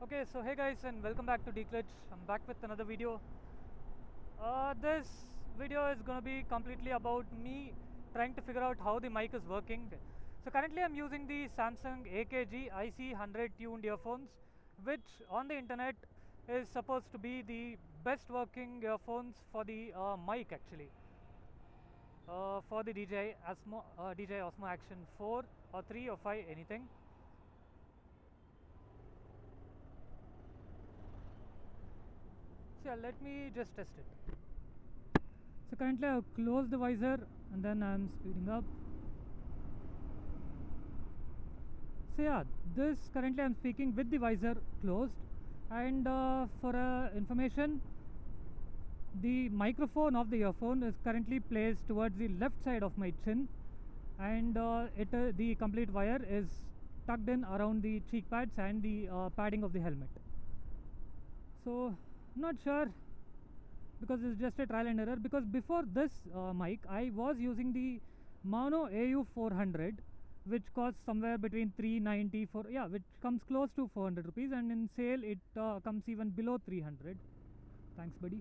Okay, so hey guys, and welcome back to Declitch. I'm back with another video. This video is gonna be completely about me trying to figure out how the mic is working. So currently I'm using the Samsung AKG IC100 tuned earphones, which on the internet is supposed to be the best working earphones for the mic actually. For the DJI Osmo Action 4 or 3 or 5, anything. So yeah, let me just test it. So currently I've closed the visor and then I'm speeding up. So yeah, this currently I'm speaking with the visor closed, and for information, the microphone of the earphone is currently placed towards the left side of my chin, and the complete wire is tucked in around the cheek pads and the padding of the helmet. So not sure, because it's just a trial and error, because before this mic I was using the Mono AU400, which costs somewhere between 390 for, yeah, which comes close to 400 rupees, and in sale it comes even below 300. Thanks buddy.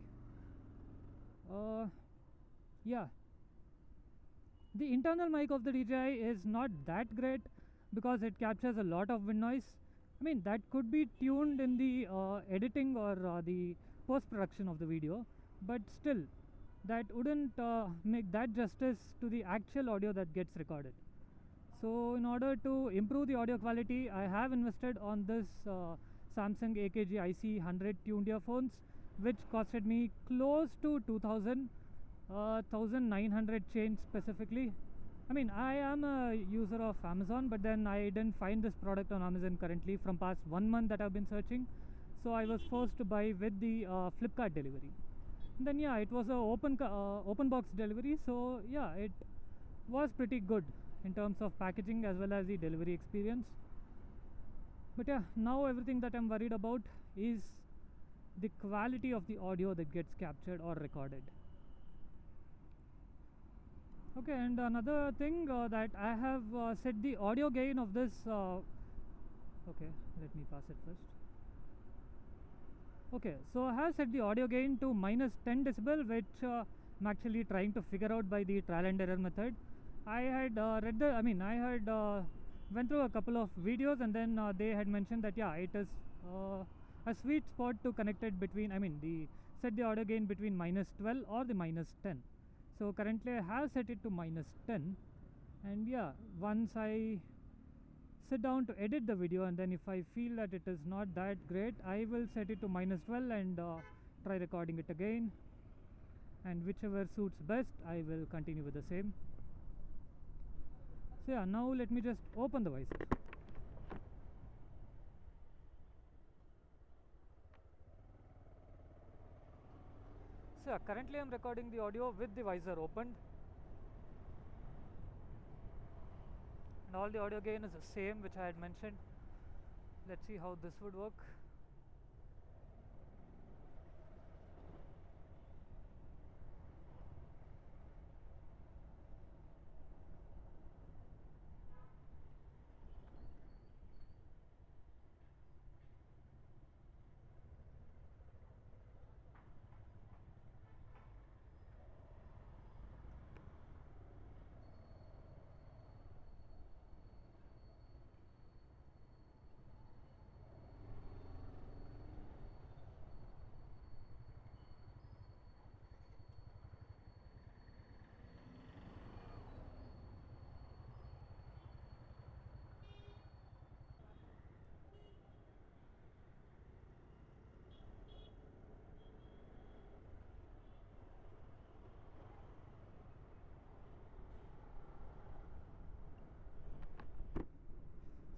Yeah, the internal mic of the DJI is not that great because it captures a lot of wind noise. I mean, that could be tuned in the editing or the post production of the video, but still, that wouldn't make that justice to the actual audio that gets recorded. So, in order to improve the audio quality, I have invested on this Samsung AKG IC100 tuned earphones, which costed me close to 2000, 1900 change specifically. I mean, I am a user of Amazon, but then I didn't find this product on Amazon currently from past 1 month that I've been searching. So I was forced to buy with the Flipkart delivery. And then yeah, it was a open box delivery, so yeah, it was pretty good in terms of packaging as well as the delivery experience. But yeah, now everything that I'm worried about is the quality of the audio that gets captured or recorded. Okay, and another thing that I have set the audio gain of this. Okay, let me pass it first. Okay, so I have set the audio gain to minus 10 decibel, which I'm actually trying to figure out by the trial and error method. I had I had went through a couple of videos, and then they had mentioned that yeah, it is a sweet spot to connect it between, set the audio gain between minus 12 or the minus 10. So currently I have set it to minus 10, and yeah, once I sit down to edit the video, and then if I feel that it is not that great, I will set it to minus 12 and try recording it again, and whichever suits best I will continue with the same. So yeah, now let me just open the visor. So yeah, currently I'm recording the audio with the visor opened, and all the audio gain is the same which I had mentioned. Let's see how this would work.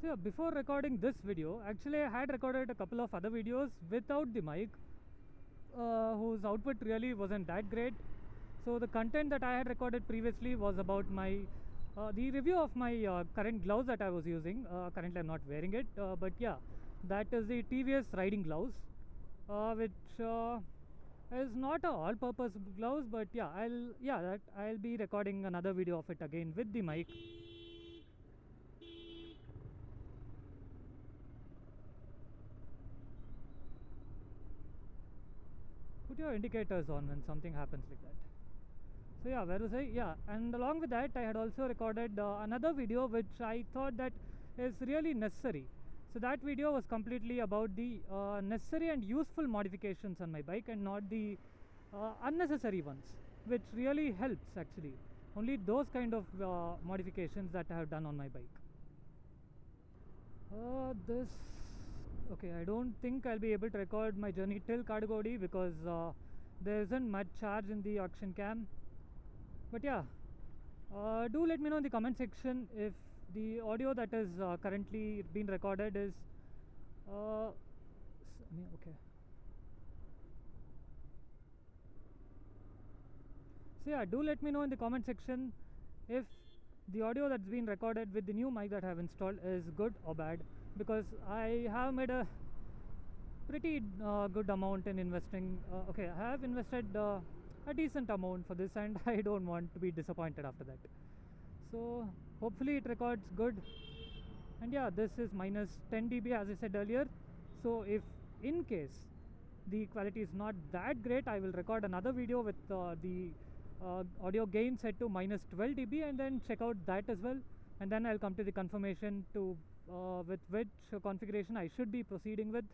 So yeah, before recording this video, actually I had recorded a couple of other videos without the mic, whose output really wasn't that great. So the content that I had recorded previously was about my the review of my current gloves that I was using. Currently I'm not wearing it, but yeah, that is the TVS riding gloves, which is not a all-purpose gloves, but yeah, I'll be recording another video of it again with the mic. put your indicators on when something happens like that. So yeah, where was I? Yeah, and along with that, I had also recorded another video which I thought that is really necessary. So that video was completely about the necessary and useful modifications on my bike, and not the unnecessary ones, which really helps actually. Only those kind of modifications that I have done on my bike. This okay. I don't think I'll be able to record my journey till Kadugodi because there isn't much charge in the auction cam. But yeah, do let me know in the comment section if the audio that is currently being recorded is okay. So yeah, do let me know in the comment section if the audio that's been recorded with the new mic that I have installed is good or bad, because I have made a pretty good amount in investing. Okay, I have invested a decent amount for this, and I don't want to be disappointed after that. So hopefully it records good. And yeah, this is minus 10 dB as I said earlier. So if in case the quality is not that great, I will record another video with the audio gain set to minus 12 dB, and then check out that as well, and then I'll come to the confirmation to with which configuration I should be proceeding with.